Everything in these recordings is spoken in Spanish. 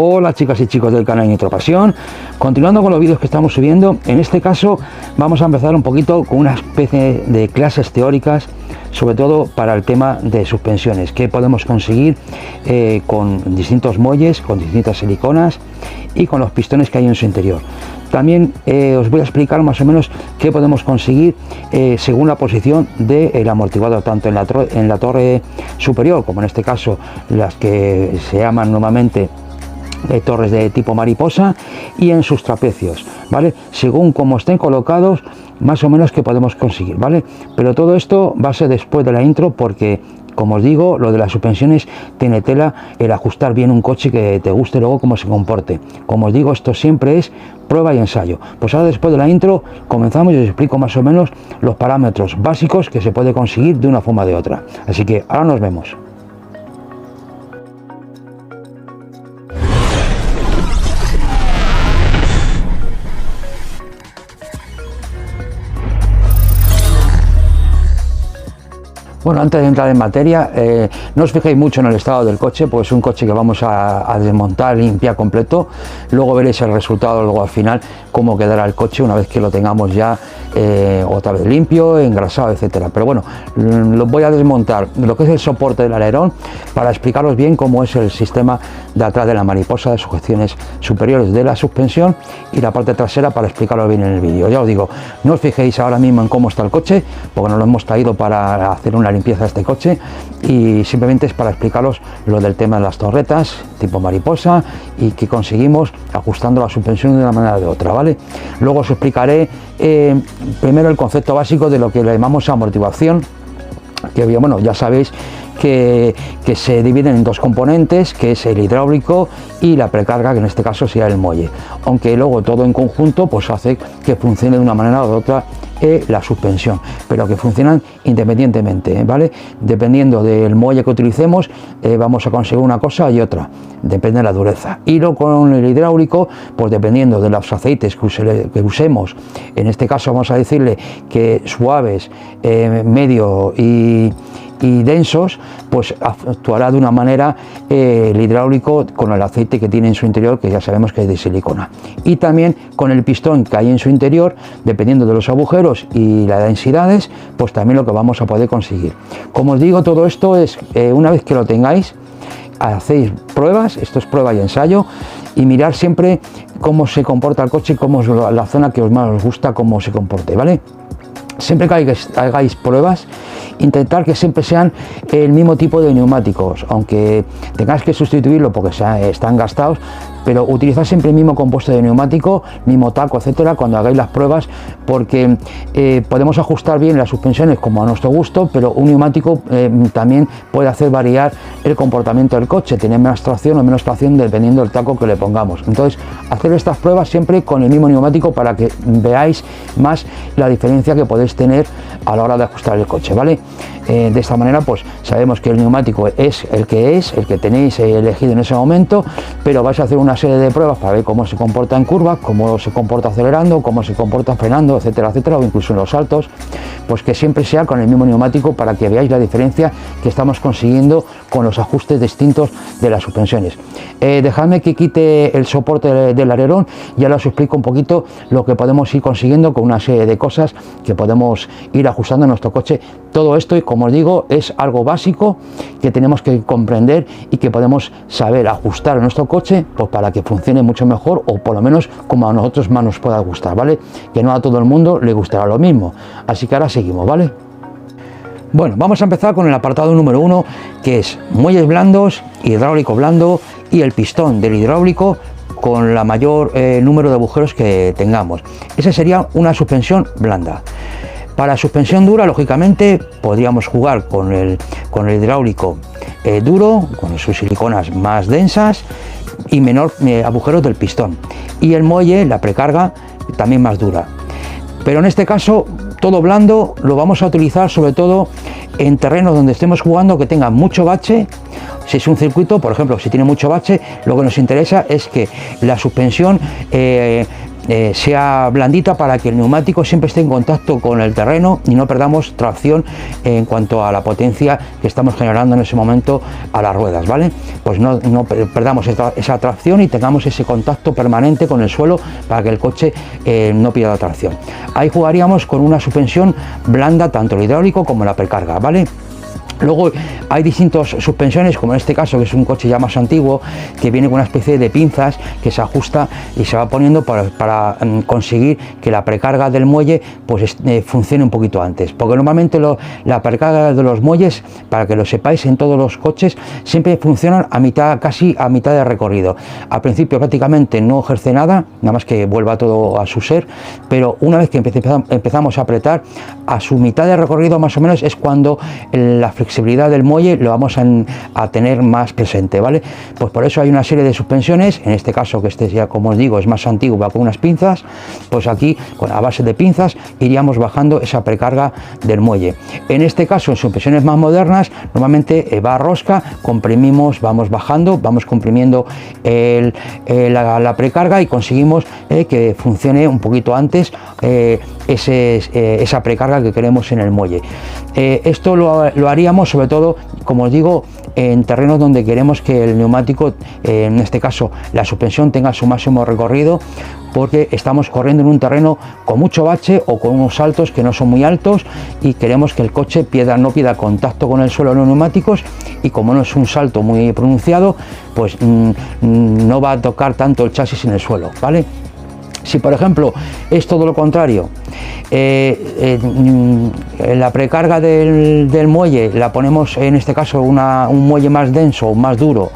Hola chicas y chicos del canal Nitrocasión, continuando con los vídeos que estamos subiendo. En este caso vamos a empezar un poquito con una especie de clases teóricas, sobre todo para el tema de suspensiones, que podemos conseguir con distintos muelles, con distintas siliconas y con los pistones que hay en su interior. También os voy a explicar más o menos qué podemos conseguir según la posición del amortiguador, tanto en la torre superior, como en este caso las que se llaman normalmente torres de tipo mariposa, y en sus trapecios, ¿vale? Según como estén colocados, más o menos que podemos conseguir, ¿vale? Pero todo esto va a ser después de la intro, porque como os digo, lo de las suspensiones tiene tela el ajustar bien un coche que te guste luego cómo se comporte. Como os digo, esto siempre es prueba y ensayo. Pues ahora, después de la intro, comenzamos y os explico más o menos los parámetros básicos que se puede conseguir de una forma o de otra. Así que ahora nos vemos. Bueno, antes de entrar en materia, no os fijéis mucho en el estado del coche, pues es un coche que vamos a desmontar, limpiar completo. Luego veréis el resultado, luego al final, cómo quedará el coche una vez que lo tengamos ya otra vez limpio, engrasado, etcétera. Pero bueno, lo voy a desmontar lo que es el soporte del alerón para explicaros bien cómo es el sistema de atrás de la mariposa, de sujeciones superiores de la suspensión, y la parte trasera para explicarlo bien en el vídeo. Ya os digo, no os fijéis ahora mismo en cómo está el coche, porque no lo hemos traído para hacer una limpieza de este coche, y simplemente es para explicaros lo del tema de las torretas tipo mariposa y que conseguimos ajustando la suspensión de una manera o de otra, ¿vale? Luego os explicaré primero el concepto básico de lo que le llamamos amortiguación, que bueno, ya sabéis que se dividen en dos componentes, que es el hidráulico y la precarga, que en este caso sería el muelle, aunque luego todo en conjunto pues hace que funcione de una manera o de otra la suspensión, pero que funcionan independientemente, ¿vale? Dependiendo del muelle que utilicemos, vamos a conseguir una cosa y otra, depende de la dureza. Y luego con el hidráulico, pues dependiendo de los aceites que usemos, en este caso vamos a decirle que suaves, medio y densos, pues actuará de una manera el hidráulico con el aceite que tiene en su interior, que ya sabemos que es de silicona, y también con el pistón que hay en su interior, dependiendo de los agujeros y las densidades, pues también lo que vamos a poder conseguir. Como os digo, todo esto es una vez que lo tengáis, hacéis pruebas, esto es prueba y ensayo, y mirar siempre cómo se comporta el coche, cómo es la zona que más os gusta, cómo se comporte, ¿vale? Siempre que hagáis pruebas, intentar que siempre sean el mismo tipo de neumáticos, aunque tengáis que sustituirlo porque están gastados, pero utilizar siempre el mismo compuesto de neumático, mismo taco, etcétera, cuando hagáis las pruebas, porque podemos ajustar bien las suspensiones como a nuestro gusto, pero un neumático también puede hacer variar el comportamiento del coche, tener más tracción o menos tracción dependiendo del taco que le pongamos. Entonces, hacer estas pruebas siempre con el mismo neumático para que veáis más la diferencia que podéis tener a la hora de ajustar el coche, ¿vale? De esta manera pues sabemos que el neumático es el que tenéis elegido en ese momento, pero vais a hacer una serie de pruebas para ver cómo se comporta en curvas, cómo se comporta acelerando, cómo se comporta frenando, etcétera, etcétera, o incluso en los saltos, pues que siempre sea con el mismo neumático para que veáis la diferencia que estamos consiguiendo con los ajustes distintos de las suspensiones. Dejadme que quite el soporte del alerón y ahora os explico un poquito lo que podemos ir consiguiendo con una serie de cosas que podemos ir ajustando en nuestro coche. Todo esto, y como os digo, es algo básico que tenemos que comprender y que podemos saber ajustar en nuestro coche, pues para que funcione mucho mejor, o por lo menos como a nosotros más nos pueda gustar, ¿vale? Que no a todo el mundo le gustará lo mismo. Así que ahora seguimos, ¿vale? Bueno, vamos a empezar con el apartado número 1, que es muelles blandos, hidráulico blando y el pistón del hidráulico con la mayor número de agujeros que tengamos. Esa sería una suspensión blanda. Para suspensión dura, lógicamente, podríamos jugar con el hidráulico duro, con sus siliconas más densas y menor agujeros del pistón. Y el muelle, la precarga, también más dura. Pero en este caso, todo blando lo vamos a utilizar sobre todo en terrenos donde estemos jugando que tenga mucho bache. Si es un circuito, por ejemplo, si tiene mucho bache, lo que nos interesa es que la suspensión sea blandita para que el neumático siempre esté en contacto con el terreno y no perdamos tracción en cuanto a la potencia que estamos generando en ese momento a las ruedas, ¿vale? Pues no perdamos esa tracción y tengamos ese contacto permanente con el suelo para que el coche no pierda tracción. Ahí jugaríamos con una suspensión blanda, tanto el hidráulico como la precarga, ¿vale? Luego hay distintas suspensiones, como en este caso, que es un coche ya más antiguo, que viene con una especie de pinzas que se ajusta y se va poniendo para conseguir que la precarga del muelle pues funcione un poquito antes, porque normalmente la precarga de los muelles, para que lo sepáis, en todos los coches siempre funcionan casi a mitad de recorrido. Al principio prácticamente no ejerce nada más que vuelva todo a su ser, pero una vez que empezamos a apretar, a su mitad de recorrido más o menos es cuando la flexibilidad del muelle lo vamos a tener más presente, ¿vale? Pues por eso hay una serie de suspensiones, en este caso, que este ya, como os digo, es más antiguo, va con unas pinzas, pues aquí a base de pinzas iríamos bajando esa precarga del muelle. En este caso, en suspensiones más modernas, normalmente va a rosca, comprimimos, vamos bajando, vamos comprimiendo la precarga y conseguimos que funcione un poquito antes esa precarga que queremos en el muelle. Esto lo haríamos sobre todo, como os digo, en terrenos donde queremos que el neumático, en este caso la suspensión, tenga su máximo recorrido, porque estamos corriendo en un terreno con mucho bache o con unos saltos que no son muy altos y queremos que el coche no pierda contacto con el suelo de los neumáticos, y como no es un salto muy pronunciado, pues no va a tocar tanto el chasis en el suelo, ¿vale? Si por ejemplo es todo lo contrario, la precarga del muelle la ponemos, en este caso un muelle más denso, más duro,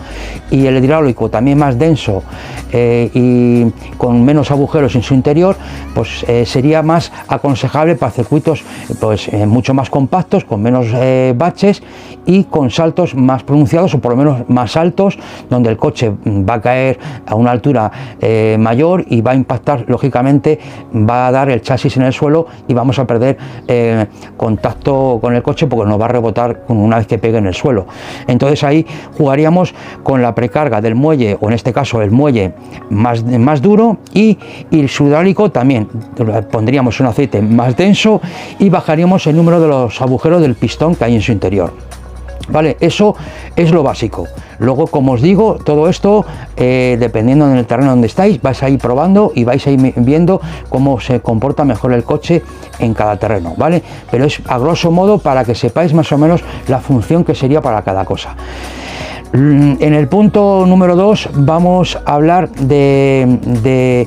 y el hidráulico también más denso y con menos agujeros en su interior, pues sería más aconsejable para circuitos pues mucho más compactos, con menos baches y con saltos más pronunciados, o por lo menos más altos, donde el coche va a caer a una altura mayor y va a impactar, lógicamente va a dar el chasis en el suelo y vamos a perder contacto con el coche, porque nos va a rebotar una vez que pegue en el suelo. Entonces ahí jugaríamos con la precarga del muelle, o en este caso el muelle más duro, y el hidráulico también pondríamos un aceite más denso y bajaríamos el número de los agujeros del pistón que hay en su interior. Vale, eso es lo básico. Luego, como os digo, todo esto, dependiendo del terreno donde estáis, vais a ir probando y vais a ir viendo cómo se comporta mejor el coche en cada terreno, ¿vale? Pero es a grosso modo para que sepáis más o menos la función que sería para cada cosa. En el punto número 2 vamos a hablar de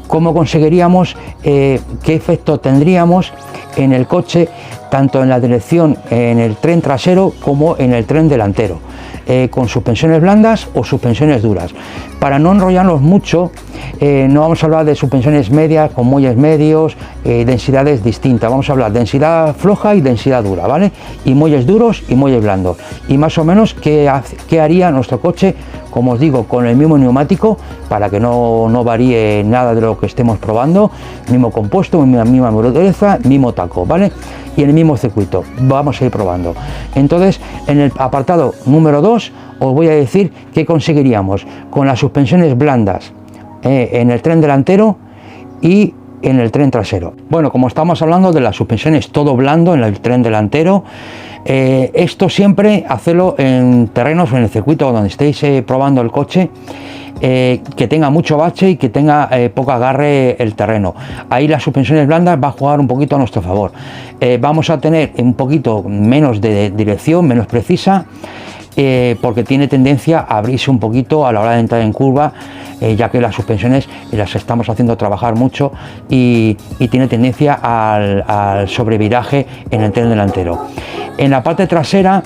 cómo conseguiríamos, qué efecto tendríamos en el coche, tanto en la dirección, en el tren trasero como en el tren delantero, con suspensiones blandas o suspensiones duras. Para no enrollarnos mucho, no vamos a hablar de suspensiones medias con muelles medios, densidades distintas. Vamos a hablar de densidad floja y densidad dura, ¿vale? Y muelles duros y muelles blandos. Y más o menos qué haría nuestro coche, como os digo, con el mismo neumático, para que no varíe nada de lo que estemos probando, mismo compuesto, misma dureza, mismo taco, ¿vale? Y en el mismo circuito vamos a ir probando. Entonces, en el apartado número 2 os voy a decir qué conseguiríamos con las suspensiones blandas en el tren delantero y en el tren trasero. Bueno, como estamos hablando de las suspensiones todo blando en el tren delantero, esto siempre hacerlo en terrenos, en el circuito donde estéis probando el coche, que tenga mucho bache y que tenga poco agarre el terreno. Ahí las suspensiones blandas va a jugar un poquito a nuestro favor. Vamos a tener un poquito menos de dirección, menos precisa, porque tiene tendencia a abrirse un poquito a la hora de entrar en curva, ya que las suspensiones las estamos haciendo trabajar mucho y tiene tendencia al sobreviraje en el tren delantero. En la parte trasera,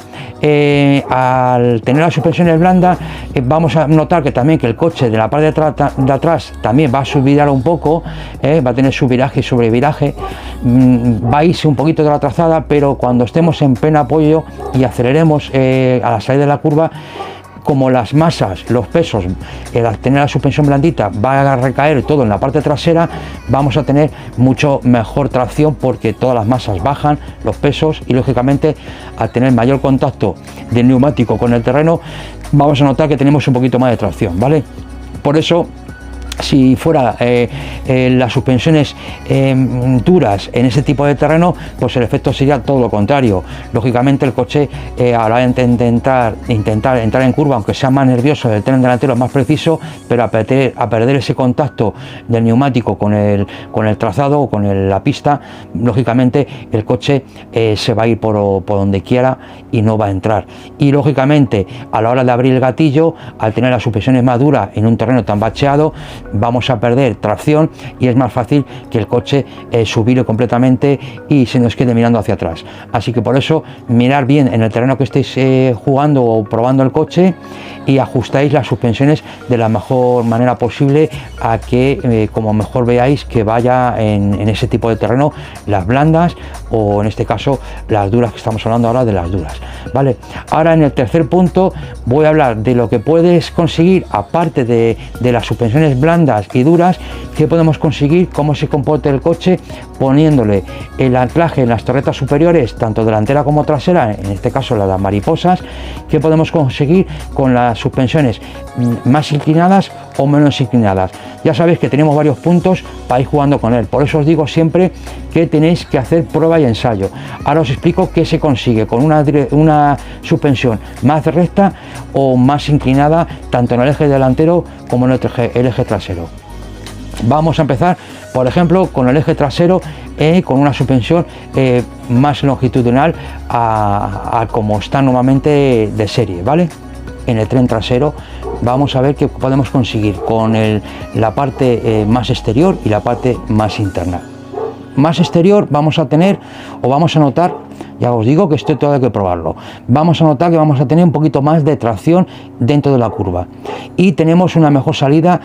al tener las suspensiones blandas, vamos a notar que también que el coche de la parte de atrás también va a subvirar un poco, va a tener su viraje y sobreviraje, va a irse un poquito de la trazada, pero cuando estemos en pleno apoyo y aceleremos a la salida de la curva, como las masas, los pesos, al tener la suspensión blandita va a recaer todo en la parte trasera, vamos a tener mucho mejor tracción, porque todas las masas bajan, los pesos, y lógicamente al tener mayor contacto del neumático con el terreno, vamos a notar que tenemos un poquito más de tracción, ¿vale? Por eso Si fuera las suspensiones duras en ese tipo de terreno, pues el efecto sería todo lo contrario. Lógicamente el coche a la hora de intentar entrar en curva, aunque sea más nervioso, el tren delantero es más preciso, pero a perder ese contacto del neumático con el trazado o con la pista, lógicamente el coche se va a ir por donde quiera y no va a entrar. Y lógicamente a la hora de abrir el gatillo, al tener las suspensiones más duras en un terreno tan bacheado, vamos a perder tracción y es más fácil que el coche subire completamente y se nos quede mirando hacia atrás. Así que por eso mirar bien en el terreno que estéis jugando o probando el coche y ajustáis las suspensiones de la mejor manera posible a que como mejor veáis que vaya en ese tipo de terreno, las blandas o en este caso las duras, que estamos hablando ahora de las duras, ¿vale? Ahora en el tercer punto voy a hablar de lo que puedes conseguir aparte de las suspensiones blandas y duras, que podemos conseguir, cómo se comporta el coche poniéndole el anclaje en las torretas superiores, tanto delantera como trasera, en este caso las mariposas, que podemos conseguir con las suspensiones más inclinadas o menos inclinadas. Ya sabéis que tenemos varios puntos para ir jugando con él, por eso os digo siempre que tenéis que hacer prueba y ensayo. Ahora os explico qué se consigue con una suspensión más recta o más inclinada, tanto en el eje delantero como en el eje trasero. Vamos a empezar, por ejemplo, con el eje trasero, con una suspensión más longitudinal a como está normalmente de serie, ¿vale? En el tren trasero vamos a ver qué podemos conseguir con la parte más exterior y la parte más interna. Más exterior vamos a tener o vamos a notar, ya os digo que esto todo hay que probarlo, vamos a notar que vamos a tener un poquito más de tracción dentro de la curva y tenemos una mejor salida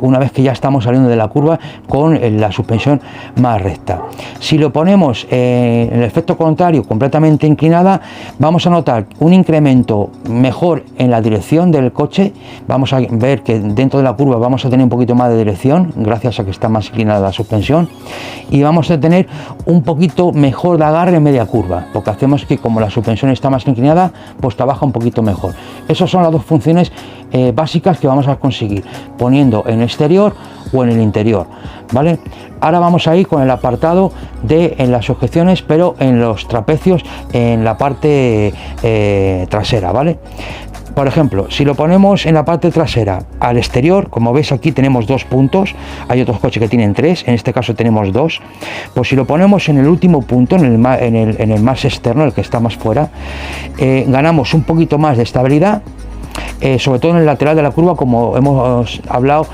una vez que ya estamos saliendo de la curva con la suspensión más recta. Si lo ponemos en el efecto contrario, completamente inclinada, vamos a notar un incremento mejor en la dirección del coche. Vamos a ver que dentro de la curva vamos a tener un poquito más de dirección gracias a que está más inclinada la suspensión, y vamos a tener un poquito mejor de agarre en media curva, porque hacemos que como la suspensión está más inclinada, pues trabaja un poquito mejor. Esas son las dos funciones básicas que vamos a conseguir poniendo en exterior o en el interior, ¿vale? Ahora vamos a ir con el apartado en las sujeciones, pero en los trapecios en la parte trasera, ¿vale? Por ejemplo, si lo ponemos en la parte trasera al exterior, como veis aquí tenemos 2 puntos, hay otros coches que tienen 3, en este caso tenemos 2, pues si lo ponemos en el último punto, en el más externo, el que está más fuera, ganamos un poquito más de estabilidad, sobre todo en el lateral de la curva, como hemos hablado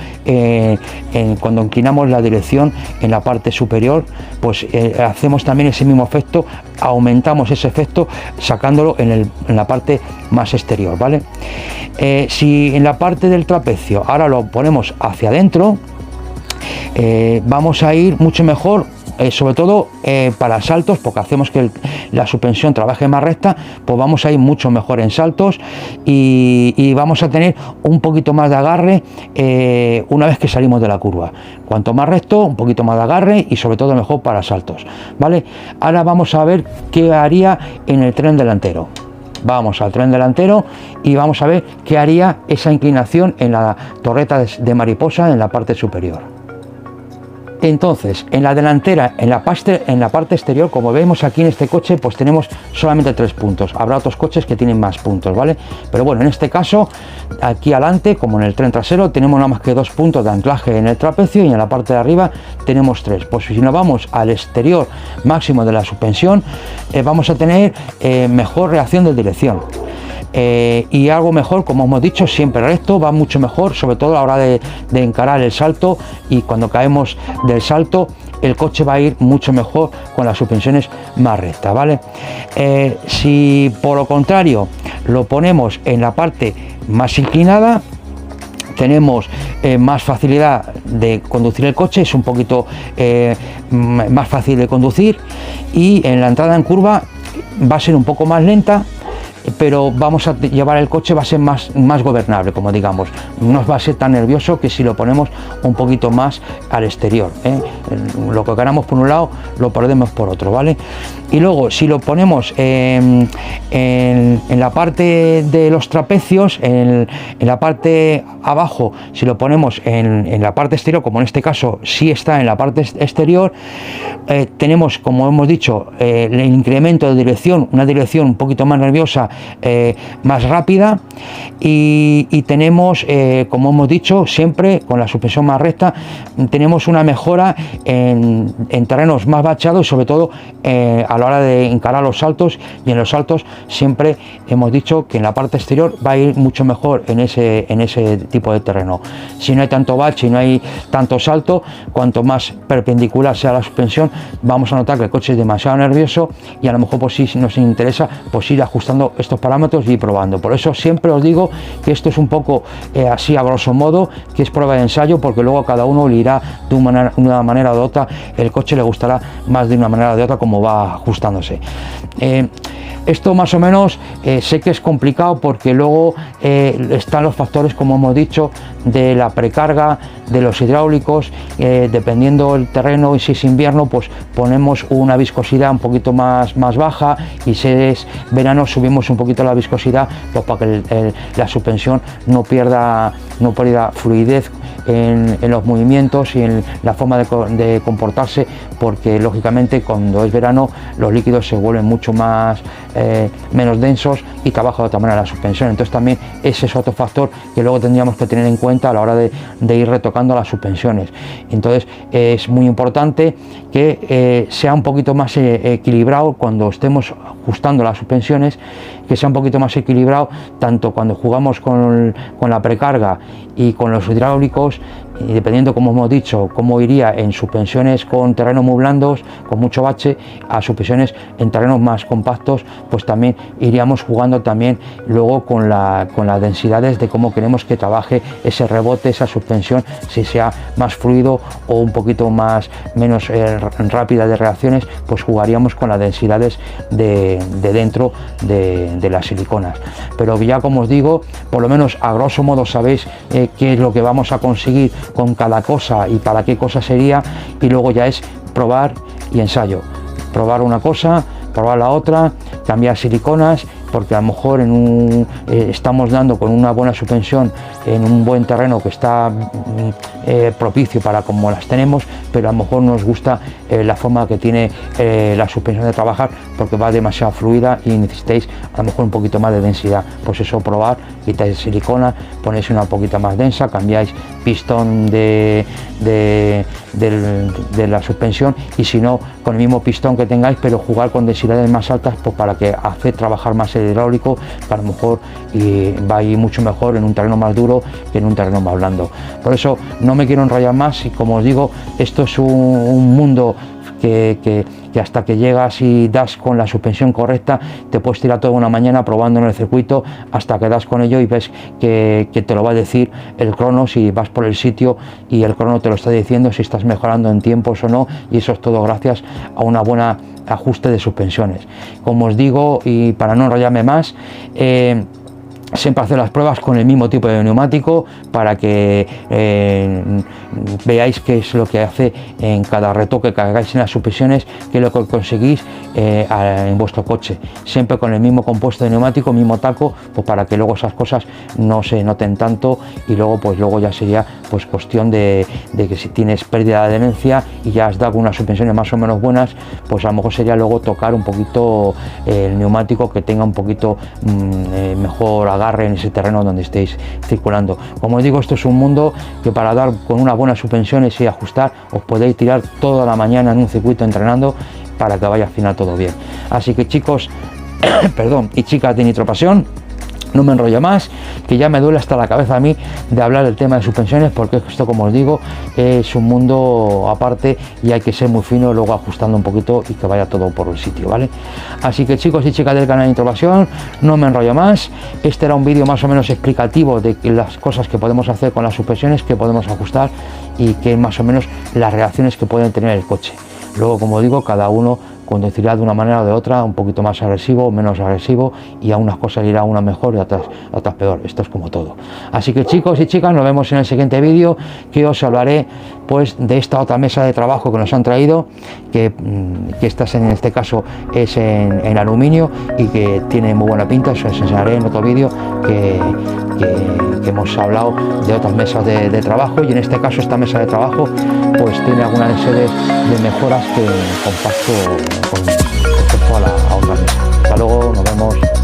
cuando inclinamos la dirección en la parte superior, pues hacemos también ese mismo efecto, aumentamos ese efecto sacándolo en la parte más exterior, ¿vale? Si en la parte del trapecio ahora lo ponemos hacia adentro, vamos a ir mucho mejor, sobre todo para saltos, porque hacemos que la suspensión trabaje más recta, pues vamos a ir mucho mejor en saltos y vamos a tener un poquito más de agarre una vez que salimos de la curva. Cuanto más recto, un poquito más de agarre y sobre todo mejor para saltos, ¿vale? Ahora vamos a ver qué haría en el tren delantero. Vamos al tren delantero y vamos a ver qué haría esa inclinación en la torreta de mariposa en la parte superior. Entonces, en la delantera, en la parte exterior, como vemos aquí en este coche, pues tenemos solamente 3 puntos. Habrá otros coches que tienen más puntos, ¿vale? Pero bueno, en este caso, aquí adelante, como en el tren trasero, tenemos nada más que 2 puntos de anclaje en el trapecio y en la parte de arriba tenemos 3. Pues si nos vamos al exterior máximo de la suspensión, vamos a tener mejor reacción de dirección. Y algo mejor, como hemos dicho, siempre recto, va mucho mejor, sobre todo a la hora de encarar el salto, y cuando caemos del salto el coche va a ir mucho mejor con las suspensiones más rectas, ¿vale? Si por lo contrario lo ponemos en la parte más inclinada, tenemos más facilidad de conducir el coche, es un poquito más fácil de conducir, y en la entrada en curva va a ser un poco más lenta, pero vamos a llevar el coche, va a ser más gobernable, como digamos, no va a ser tan nervioso que si lo ponemos un poquito más al exterior, ¿eh? Lo que ganamos por un lado lo perdemos por otro, ¿vale? Y luego si lo ponemos en la parte de los trapecios, en la parte abajo, si lo ponemos en la parte exterior, como en este caso sí está en la parte exterior, tenemos, como hemos dicho, el incremento de dirección, una dirección un poquito más nerviosa, más rápida, y tenemos, como hemos dicho, siempre con la suspensión más recta, tenemos una mejora en terrenos más bachados, sobre todo a la hora de encarar los saltos, y en los saltos siempre hemos dicho que en la parte exterior va a ir mucho mejor en ese tipo de terreno. Si no hay tanto bache y no hay tanto salto, cuanto más perpendicular sea la suspensión, vamos a notar que el coche es demasiado nervioso, y a lo mejor pues sí nos interesa pues ir ajustando estos parámetros y ir probando. Por eso siempre os digo que esto es un poco así a grosso modo, que es prueba de ensayo, porque luego cada uno le irá de una manera o de otra, el coche le gustará más de una manera o de otra como va ajustándose. Esto más o menos sé que es complicado, porque luego están los factores, como hemos dicho, de la precarga, de los hidráulicos, dependiendo del terreno, y si es invierno pues ponemos una viscosidad un poquito más baja, y si es verano subimos un poquito la viscosidad, pues para que la suspensión no pierda fluidez en los movimientos y en la forma de comportarse, porque lógicamente cuando es verano los líquidos se vuelven mucho menos densos y trabaja de otra manera la suspensión. Entonces también ese es otro factor que luego tendríamos que tener en cuenta a la hora de ir retocando las suspensiones. Entonces es muy importante que sea un poquito más equilibrado cuando estemos ajustando las suspensiones, que sea un poquito más equilibrado tanto cuando jugamos con la precarga y con los hidráulicos, y dependiendo, como hemos dicho, cómo iría en suspensiones con terrenos muy blandos, con mucho bache, a suspensiones en terrenos más compactos, pues también iríamos jugando también luego con las densidades de cómo queremos que trabaje ese rebote, esa suspensión, si sea más fluido o un poquito menos rápida de reacciones, pues jugaríamos con las densidades de dentro de las siliconas. Pero ya, como os digo, por lo menos a grosso modo sabéis qué es lo que vamos a conseguir con cada cosa y para qué cosa sería, y luego ya es probar y ensayo, probar una cosa, probar la otra, cambiar siliconas, porque a lo mejor estamos dando con una buena suspensión en un buen terreno que está propicio para como las tenemos, pero a lo mejor nos gusta la forma que tiene la suspensión de trabajar, porque va demasiado fluida y necesitáis a lo mejor un poquito más de densidad. Pues eso, probar, quitáis silicona, ponéis una poquita más densa, cambiáis pistón de la suspensión, y si no, con el mismo pistón que tengáis, pero jugar con densidades más altas, pues para que hace trabajar más el hidráulico, que a lo mejor va a ir mucho mejor en un terreno más duro que en un terreno más blando. Por eso no me quiero enrollar más, y como os digo, esto es un mundo que hasta que llegas y das con la suspensión correcta, te puedes tirar toda una mañana probando en el circuito hasta que das con ello y ves que te lo va a decir el crono, si vas por el sitio y el crono te lo está diciendo si estás mejorando en tiempos o no, y eso es todo gracias a una buena ajuste de suspensiones. Como os digo, y para no enrollarme más, siempre hacer las pruebas con el mismo tipo de neumático para que veáis qué es lo que hace en cada retoque que hagáis en las suspensiones, qué es lo que conseguís en vuestro coche, siempre con el mismo compuesto de neumático, mismo taco, pues para que luego esas cosas no se noten tanto, y luego ya sería pues cuestión de que si tienes pérdida de adherencia y ya has dado unas suspensiones más o menos buenas, pues a lo mejor sería luego tocar un poquito el neumático, que tenga un poquito mejor agarre en ese terreno donde estéis circulando. Como os digo, esto es un mundo que para dar con unas buenas suspensiones y ajustar os podéis tirar toda la mañana en un circuito entrenando para que vaya al final todo bien. Así que, chicos perdón, y chicas de Nitropasión, no me enrollo más, que ya me duele hasta la cabeza a mí de hablar del tema de suspensiones, porque esto, como os digo, es un mundo aparte y hay que ser muy fino luego ajustando un poquito y que vaya todo por el sitio, ¿vale? Así que, chicos y chicas del canal de Nitropasión, no me enrollo más. Este era un vídeo más o menos explicativo de las cosas que podemos hacer con las suspensiones, que podemos ajustar y que más o menos las reacciones que pueden tener el coche. Luego, como digo, cada uno conducirá de una manera o de otra, un poquito más agresivo o menos agresivo, y a unas cosas irá una mejor y a otras peor. Esto es como todo. Así que chicos y chicas, nos vemos en el siguiente vídeo, que os hablaré pues de esta otra mesa de trabajo que nos han traído, que esta en este caso es en aluminio y que tiene muy buena pinta. Os enseñaré en otro vídeo que hemos hablado de otras mesas de trabajo, y en este caso esta mesa de trabajo pues tiene alguna serie de mejoras que comparto con respecto a otra mesa. Hasta luego, nos vemos.